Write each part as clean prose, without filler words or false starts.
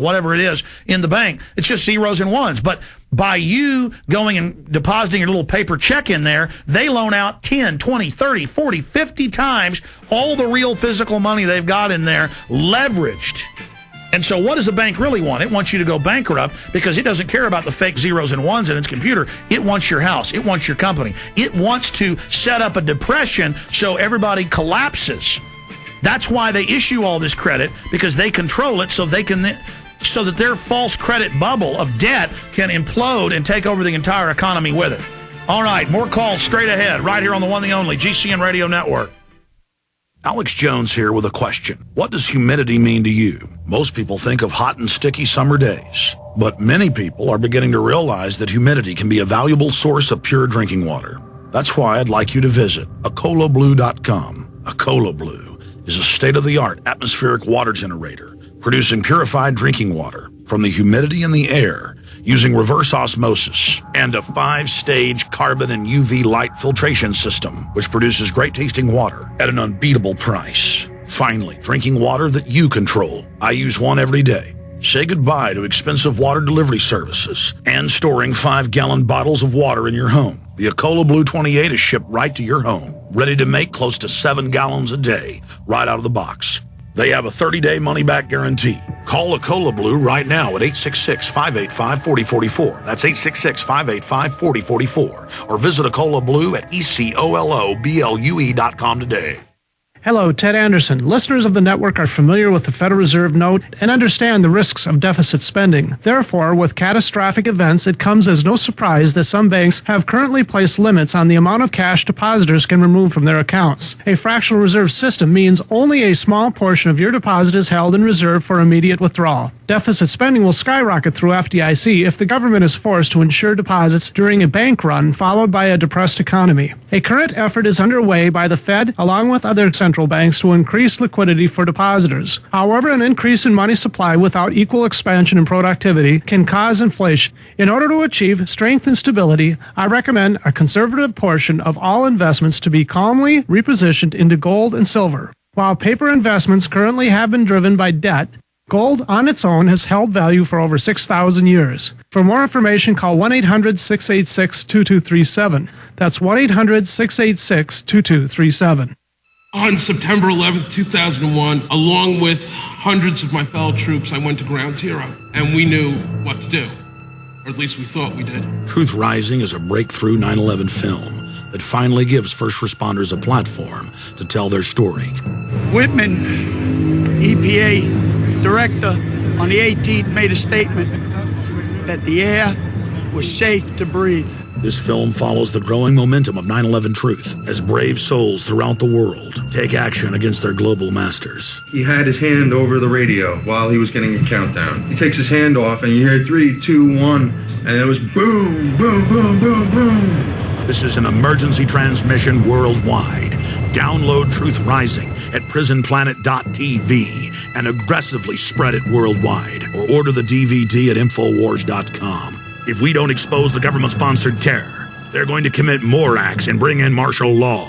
whatever it is, in the bank. It's just zeros and ones. But by you going and depositing your little paper check in there, they loan out 10, 20, 30, 40, 50 times all the real physical money they've got in there, leveraged. And so what does a bank really want? It wants you to go bankrupt because it doesn't care about the fake zeros and ones in its computer. It wants your house. It wants your company. It wants to set up a depression so everybody collapses. That's why they issue all this credit, because they control it so they can, so that their false credit bubble of debt can implode and take over the entire economy with it. All right, more calls straight ahead, right here on the one and only GCN Radio Network. Alex Jones here with a question. What does humidity mean to you? Most people think of hot and sticky summer days, but many people are beginning to realize that humidity can be a valuable source of pure drinking water. That's why I'd like you to visit acolablue.com. Acola Blue is a state-of-the-art atmospheric water generator producing purified drinking water from the humidity in the air using reverse osmosis and a 5-stage carbon and UV light filtration system, which produces great tasting water at an unbeatable price. Finally, drinking water that you control. I use one every day. Say goodbye to expensive water delivery services and storing 5-gallon bottles of water in your home. The Acola Blue 28 is shipped right to your home, ready to make close to 7 gallons a day, right out of the box. They have a 30-day money-back guarantee. Call Acola Blue right now at 866-585-4044. That's 866-585-4044. Or visit Acola Blue at ECOLOBLUE.com today. Hello, Ted Anderson. Listeners of the network are familiar with the Federal Reserve note and understand the risks of deficit spending. Therefore, with catastrophic events, it comes as no surprise that some banks have currently placed limits on the amount of cash depositors can remove from their accounts. A fractional reserve system means only a small portion of your deposit is held in reserve for immediate withdrawal. Deficit spending will skyrocket through FDIC if the government is forced to insure deposits during a bank run followed by a depressed economy. A current effort is underway by the Fed along with other central banks to increase liquidity for depositors. However, an increase in money supply without equal expansion and productivity can cause inflation. In order to achieve strength and stability, I recommend a conservative portion of all investments to be calmly repositioned into gold and silver. While paper investments currently have been driven by debt, gold on its own has held value for over 6,000 years. For more information, call 1-800-686-2237. That's 1-800-686-2237. On September 11th, 2001, along with hundreds of my fellow troops, I went to Ground Zero, and we knew what to do, or at least we thought we did. Truth Rising is a breakthrough 9/11 film that finally gives first responders a platform to tell their story. Whitman, EPA director, on the 18th made a statement that the air was safe to breathe. This film follows the growing momentum of 9/11 truth as brave souls throughout the world take action against their global masters. He had his hand over the radio while he was getting a countdown. He takes his hand off and you hear 3, 2, 1, and it was boom, boom, boom, boom, boom. This is an emergency transmission worldwide. Download Truth Rising at prisonplanet.tv and aggressively spread it worldwide, or order the DVD at Infowars.com. If we don't expose the government-sponsored terror, they're going to commit more acts and bring in martial law.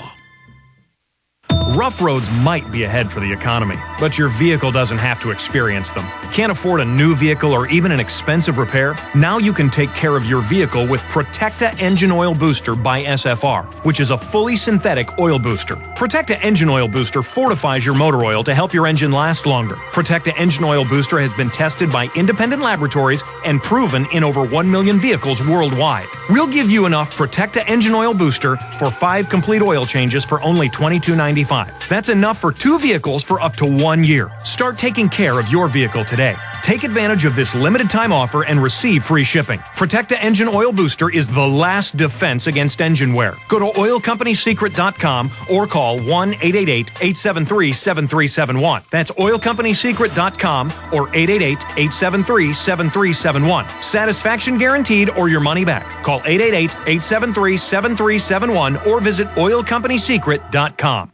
Rough roads might be ahead for the economy, but your vehicle doesn't have to experience them. Can't afford a new vehicle or even an expensive repair? Now you can take care of your vehicle with Protecta Engine Oil Booster by SFR, which is a fully synthetic oil booster. Protecta Engine Oil Booster fortifies your motor oil to help your engine last longer. Protecta Engine Oil Booster has been tested by independent laboratories and proven in over 1 million vehicles worldwide. We'll give you enough Protecta Engine Oil Booster for 5 complete oil changes for only $22.95. That's enough for 2 vehicles for up to 1 year. Start taking care of your vehicle today. Take advantage of this limited time offer and receive free shipping. Protecta Engine Oil Booster is the last defense against engine wear. Go to oilcompanysecret.com or call 1-888-873-7371. That's oilcompanysecret.com or 888-873-7371. Satisfaction guaranteed or your money back. Call 888-873-7371 or visit oilcompanysecret.com.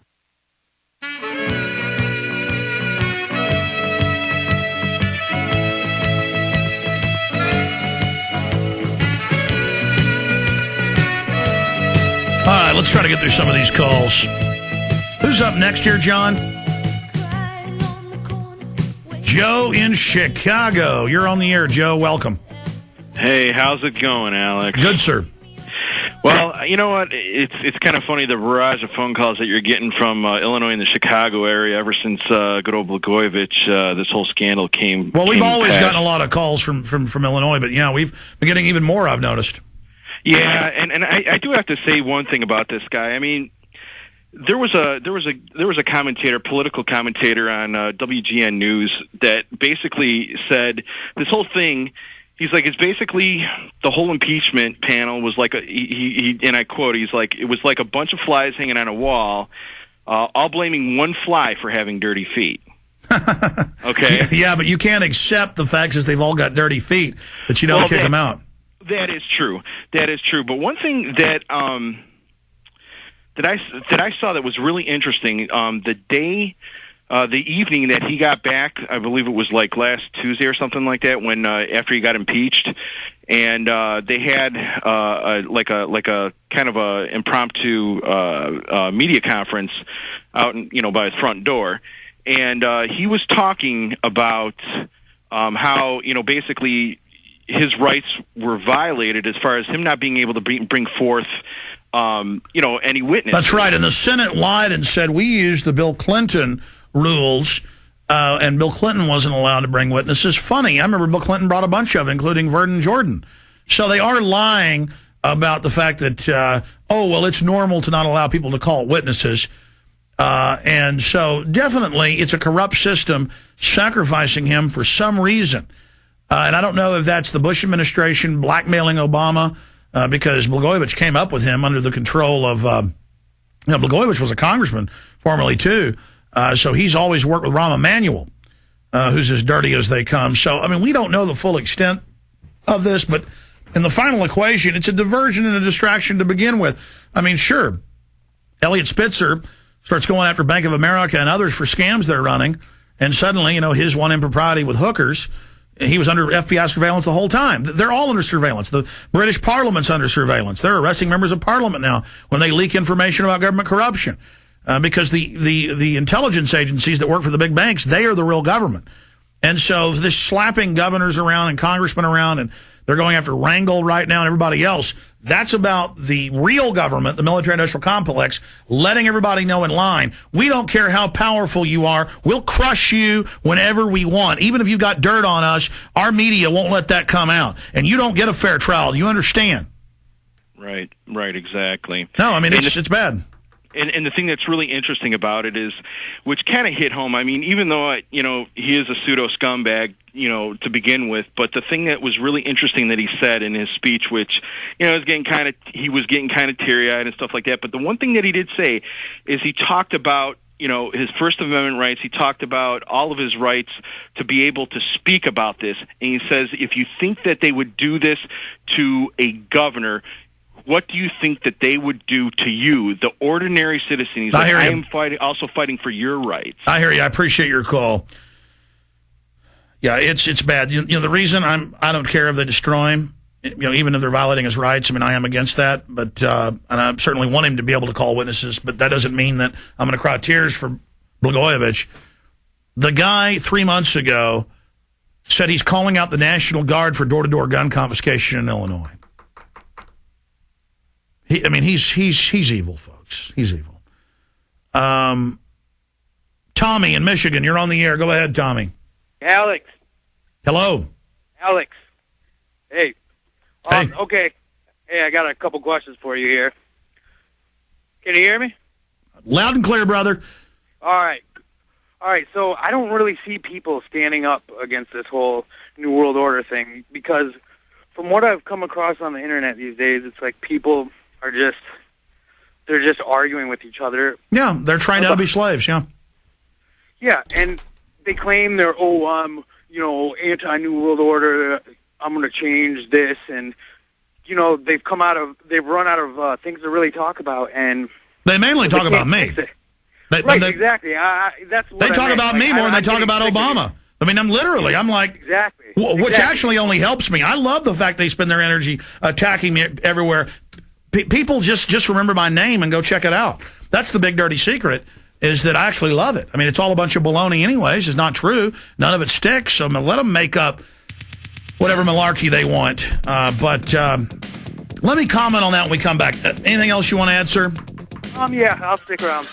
All right, let's try to get through some of these calls. Who's up next here, John? Joe in Chicago. You're on the air, Joe. Welcome. Hey, how's it going, Alex? Good, sir. Well, you know what? It's kind of funny, the barrage of phone calls that you're getting from Illinois and the Chicago area ever since good old Blagojevich, this whole scandal came. Well, we've always past. gotten a lot of calls from Illinois, but yeah, we've been getting even more, I've noticed. Yeah, and I do have to say one thing about this guy. I mean, there was a commentator, political commentator on WGN News that basically said this whole thing. He's like, it's basically the whole impeachment panel was like he and I quote, he's like, it was like a bunch of flies hanging on a wall, all blaming one fly for having dirty feet. Okay. Yeah, but you can't accept the fact that they've all got dirty feet that you don't kick them out. That is true. That is true. But one thing that that I saw that was really interesting, the evening that he got back, I believe it was like last Tuesday or something like that, when after he got impeached, and they had like a kind of a impromptu media conference out by his front door, and he was talking about how basically his rights were violated as far as him not being able to bring forth any witnesses. That's right, and the Senate lied and said we used the Bill Clinton rules, and Bill Clinton wasn't allowed to bring witnesses. Funny, I remember Bill Clinton brought a bunch of, including Vernon Jordan. So they are lying about the fact that, it's normal to not allow people to call witnesses. And so definitely it's a corrupt system sacrificing him for some reason. And I don't know if that's the Bush administration blackmailing Obama, because Blagojevich came up with him under the control of, Blagojevich was a congressman formerly too. So he's always worked with Rahm Emanuel, who's as dirty as they come. So, I mean, we don't know the full extent of this, but in the final equation, it's a diversion and a distraction to begin with. I mean, sure, Elliot Spitzer starts going after Bank of America and others for scams they're running, and suddenly, his one impropriety with hookers, he was under FBI surveillance the whole time. They're all under surveillance. The British Parliament's under surveillance. They're arresting members of Parliament now when they leak information about government corruption. Because the intelligence agencies that work for the big banks, they are the real government. And so this slapping governors around and congressmen around, and they're going after Rangel right now and everybody else, that's about the real government, the military-industrial complex, letting everybody know in line, we don't care how powerful you are, we'll crush you whenever we want. Even if you've got dirt on us, our media won't let that come out. And you don't get a fair trial. Do you understand? Right, exactly. No, I mean, it's bad. And the thing that's really interesting about it is, which kind of hit home, I mean, even though, he is a pseudo scumbag, to begin with, but the thing that was really interesting that he said in his speech, which, he was getting kind of teary-eyed and stuff like that, but the one thing that he did say is he talked about, his First Amendment rights. He talked about all of his rights to be able to speak about this. And he says, if you think that they would do this to a governor, what do you think that they would do to you, the ordinary citizen? He's like, I am also fighting for your rights. I hear you. I appreciate your call. Yeah, it's bad. The reason I don't care if they destroy him, even if they're violating his rights. I mean, I am against that, but and I certainly want him to be able to call witnesses. But that doesn't mean that I'm going to cry tears for Blagojevich. The guy 3 months ago said he's calling out the National Guard for door-to-door gun confiscation in Illinois. He's evil, folks. He's evil. Tommy in Michigan, you're on the air. Go ahead, Tommy. Alex. Hello. Alex. Hey. Hey. Okay. Hey, I got a couple questions for you here. Can you hear me? Loud and clear, brother. All right. So I don't really see people standing up against this whole New World Order thing, because from what I've come across on the internet these days, it's like people are they're just arguing with each other. Yeah, they're trying to be slaves, yeah. Yeah, and they claim they're, anti-New World Order, I'm going to change this, and, they've run out of things to really talk about, and... They mainly talk about me. Exactly. That's what they talk about me more than they talk about Obama. I mean, I'm like... Exactly. Which actually only helps me. I love the fact they spend their energy attacking me everywhere. People just remember my name and go check it out. That's the big dirty secret. is that I actually love it. I mean, it's all a bunch of baloney anyways. It's not true. None of it sticks. So I'm going to let them make up whatever malarkey they want. But let me comment on that when we come back. Anything else you want to add, sir? Yeah, I'll stick around.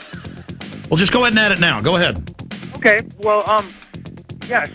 Well, just go ahead and add it now. Go ahead. Okay. Well, yes.